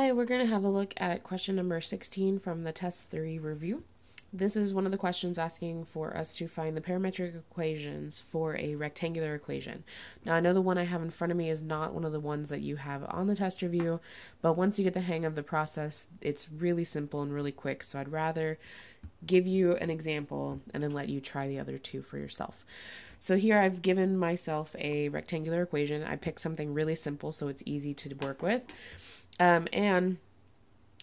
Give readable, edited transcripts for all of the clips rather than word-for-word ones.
Hi, we're going to have a look at question number 16 from the test 3 review. This is one of the questions asking for us to find the parametric equations for a rectangular equation. Now, I know the one I have in front of me is not one of the ones that you have on the test review, but once you get the hang of the process, it's really simple and really quick, so I'd rather give you an example and then let you try the other two for yourself. So here I've given myself a rectangular equation. I picked something really simple so it's easy to work with. And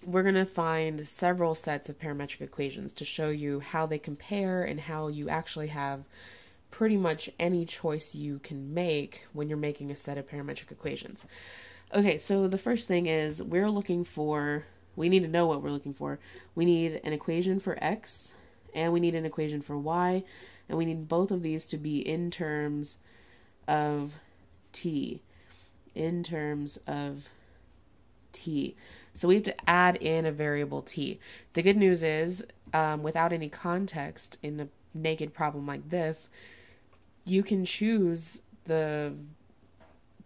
we're going to find several sets of parametric equations to show you how they compare and how you actually have pretty much any choice you can make when you're making a set of parametric equations. Okay, so the first thing is we need to know what we're looking for. We need an equation for x and we need an equation for y, and we need both of these to be in terms of t. In terms of t. So we have to add in a variable t. The good news is, without any context in a naked problem like this, you can choose the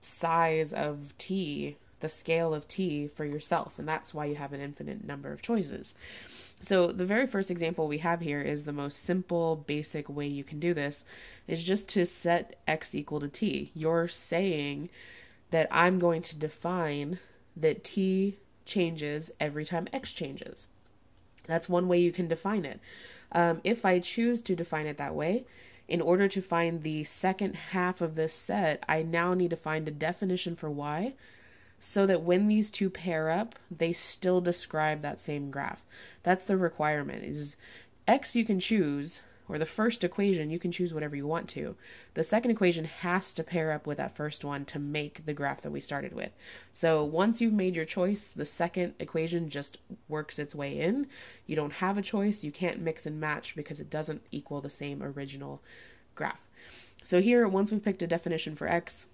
size of t, the scale of t for yourself, and that's why you have an infinite number of choices. So the very first example we have here is the most simple, basic way you can do this, is just to set x equal to t. You're saying that I'm going to define that t changes every time x changes. That's one way you can define it. If I choose to define it that way, in order to find the second half of this set, I now need to find a definition for y so that when these two pair up, they still describe that same graph. That's the requirement. Is x you can choose, or the first equation, you can choose whatever you want to. The second equation has to pair up with that first one to make the graph that we started with. So once you've made your choice, the second equation just works its way in. You don't have a choice. You can't mix and match because it doesn't equal the same original graph. So here, once we've picked a definition for x,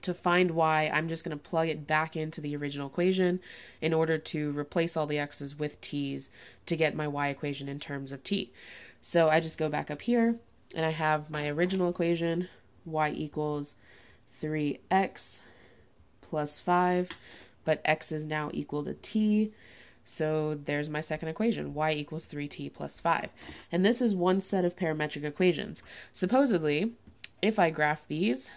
to find y, I'm just going to plug it back into the original equation in order to replace all the x's with t's to get my y equation in terms of t. So I just go back up here and I have my original equation, y equals 3x plus 5, but x is now equal to t. So there's my second equation, y equals 3t plus 5. And this is one set of parametric equations. Supposedly, if I graph these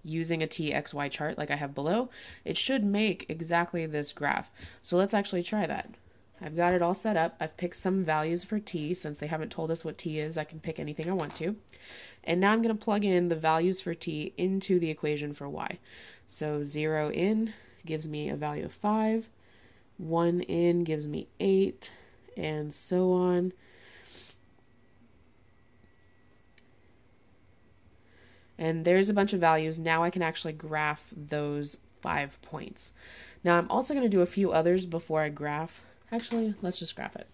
using a t-x-y chart like I have below, it should make exactly this graph. So let's actually try that. I've got it all set up. I've picked some values for t. Since they haven't told us what t is, I can pick anything I want to. And now I'm going to plug in the values for t into the equation for y. So 0 in gives me a value of 5, 1 in gives me 8, and so on. And there's a bunch of values. Now I can actually graph those 5 points. Now I'm also going to do a few others before I graph. Actually, let's just graph it.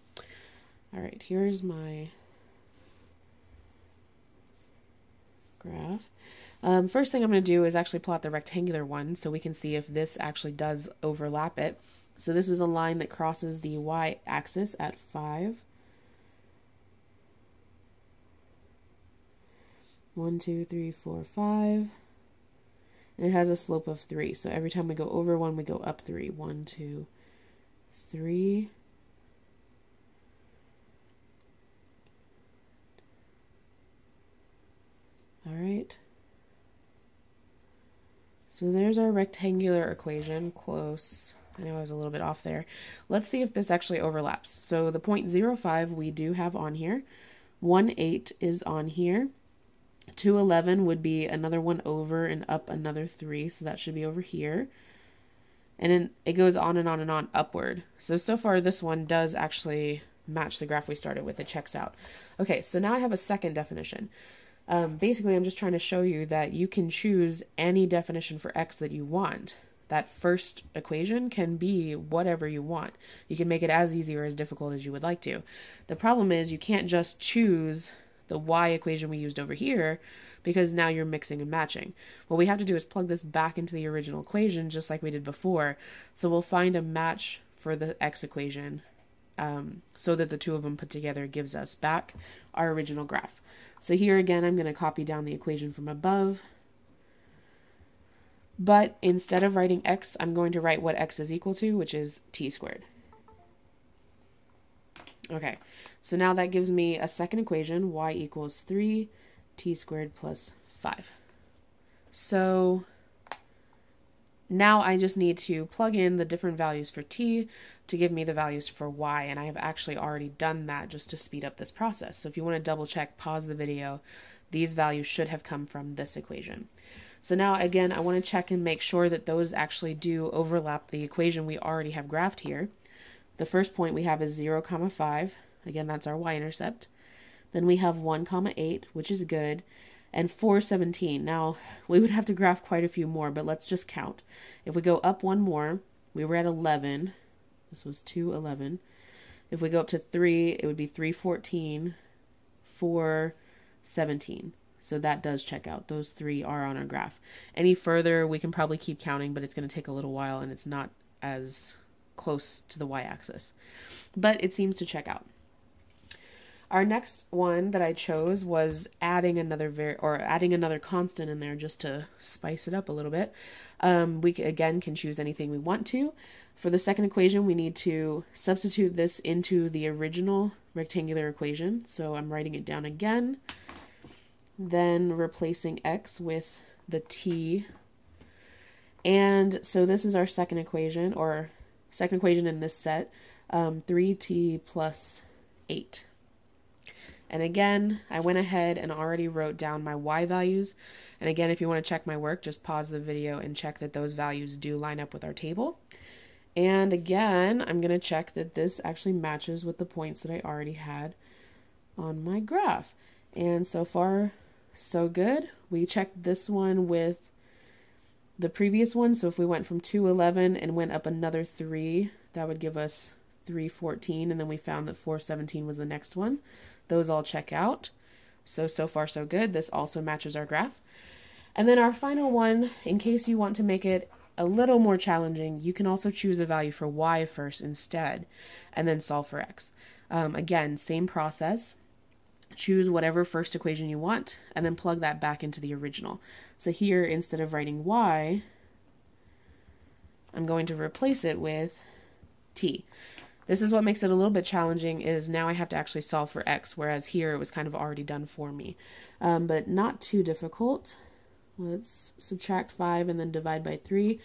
All right, here's my graph. First thing I'm going to do is actually plot the rectangular one so we can see if this actually does overlap it. So this is a line that crosses the y-axis at 5. 1, 2, 3, 4, 5. And it has a slope of 3. So every time we go over 1, we go up 3. 1, 2, 3. All right. So there's our rectangular equation, close. I know I was a little bit off there. Let's see if this actually overlaps. So the point 0.05 we do have on here. 1.8 is on here. 2.11 would be another one over and up another 3, so that should be over here. And then it goes on and on and on upward. So far this one does actually match the graph we started with. It checks out. Okay, so now I have a second definition. Basically, I'm just trying to show you that you can choose any definition for x that you want. That first equation can be whatever you want. You can make it as easy or as difficult as you would like to. The problem is you can't just choose the y equation we used over here, because now you're mixing and matching. What we have to do is plug this back into the original equation just like we did before. So we'll find a match for the x equation so that the two of them put together gives us back our original graph. So here again, I'm going to copy down the equation from above, But instead of writing x, I'm going to write what x is equal to, which is t squared. Okay, so now that gives me a second equation, y equals 3 t squared plus 5. So now I just need to plug in the different values for t to give me the values for y, and I have actually already done that just to speed up this process. So if you want to double check, pause the video. These values should have come from this equation. So now again, I want to check and make sure that those actually do overlap the equation we already have graphed here. The first point we have is 0, 5. Again, that's our y-intercept. Then we have 1, 8, which is good. And 4, 17. Now, we would have to graph quite a few more, but let's just count. If we go up one more, we were at 11. This was 2, 11. If we go up to 3, it would be 3, 14, 4, 17. So that does check out. Those three are on our graph. Any further, we can probably keep counting, but it's going to take a little while, and it's not as close to the y-axis. But it seems to check out. Our next one that I chose was adding another constant in there just to spice it up a little bit. We again can choose anything we want to. For the second equation, we need to substitute this into the original rectangular equation. So I'm writing it down again, then replacing x with the t. And so this is our second equation, or second equation in this set, 3t plus 8. And again, I went ahead and already wrote down my y values. And again, if you want to check my work, just pause the video and check that those values do line up with our table. And again, I'm going to check that this actually matches with the points that I already had on my graph. And so far, so good. We checked this one with the previous one. So if we went from 211 and went up another 3, that would give us 314. And then we found that 417 was the next one. Those all check out. So far so good. This also matches our graph. And then our final one, in case you want to make it a little more challenging, you can also choose a value for y first instead, and then solve for x. Again, same process. Choose whatever first equation you want, and then plug that back into the original. So here, instead of writing y, I'm going to replace it with t. This is what makes it a little bit challenging, is now I have to actually solve for x, whereas here it was kind of already done for me. But not too difficult. Let's subtract 5 and then divide by 3,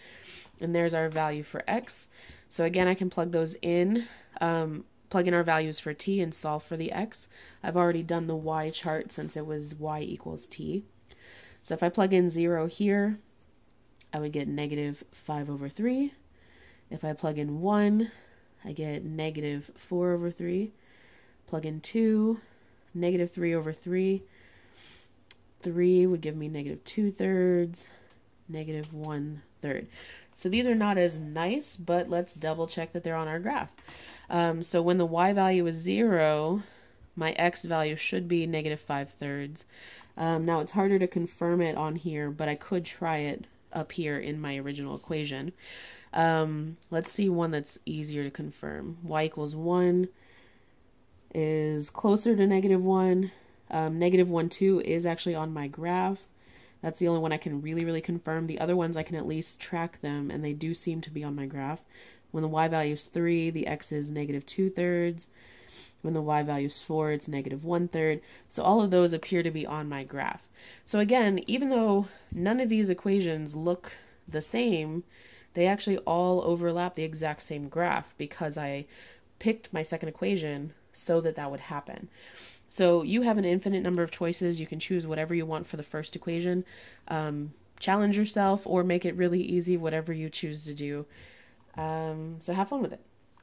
and there's our value for x. So again, I can plug those in, plug in our values for t and solve for the x. I've already done the y chart since it was y equals t. So if I plug in 0 here, I would get negative 5 over 3. If I plug in 1, I get negative 4 over 3. Plug in 2, negative 3 over 3. 3 would give me negative 2/3, negative 1/3. So these are not as nice, but let's double check that they're on our graph. So when the y value is 0, my x value should be negative 5/3. Now it's harder to confirm it on here, but I could try it up here in my original equation. Let's see one that's easier to confirm. Y equals 1 is closer to negative 1. Negative 1, 2 is actually on my graph. That's the only one I can really confirm. The other ones I can at least track them, and they do seem to be on my graph. When the y value is 3, the x is negative 2/3. When the y value is 4, it's negative 1/3. So all of those appear to be on my graph. So again, even though none of these equations look the same, they actually all overlap the exact same graph because I picked my second equation so that that would happen. So you have an infinite number of choices. You can choose whatever you want for the first equation. Challenge yourself or make it really easy, whatever you choose to do. So have fun with it.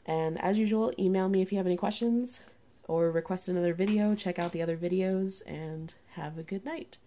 And as usual, email me if you have any questions or request another video. Check out the other videos and have a good night.